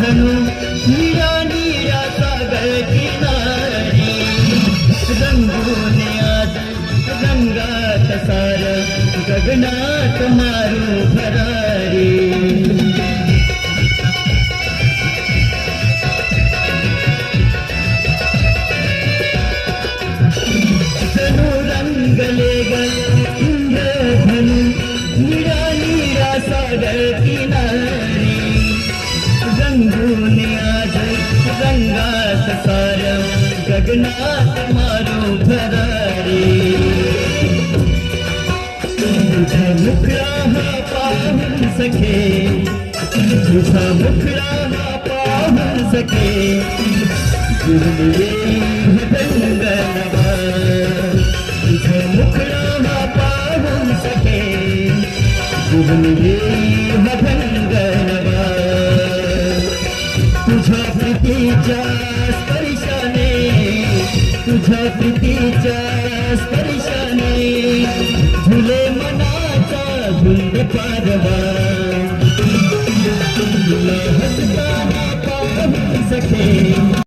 इंद्रधनु निळा निळा सागर किनारी रंगून आज रंगात सार गगनात मारू भरारी जणू रंगले ग इंद्रधनु निळा निळा सागर किनारी रंगून आज रंगात सार गगनात मारू भरारी तुझा मुखडा हा पाहून सखे तुझा मुखडा हा पाहून सखे जुळले रंग नवा तुझा मुखडा हा पाहून सखे जुळले रंग नवा तुझ्या प्रीतीच्या स्पर्शाने तुझ्या प्रीतीच्या स्पर्शाने झुले मनाचा झुंड पारवा तुला हसताना पाहून सखे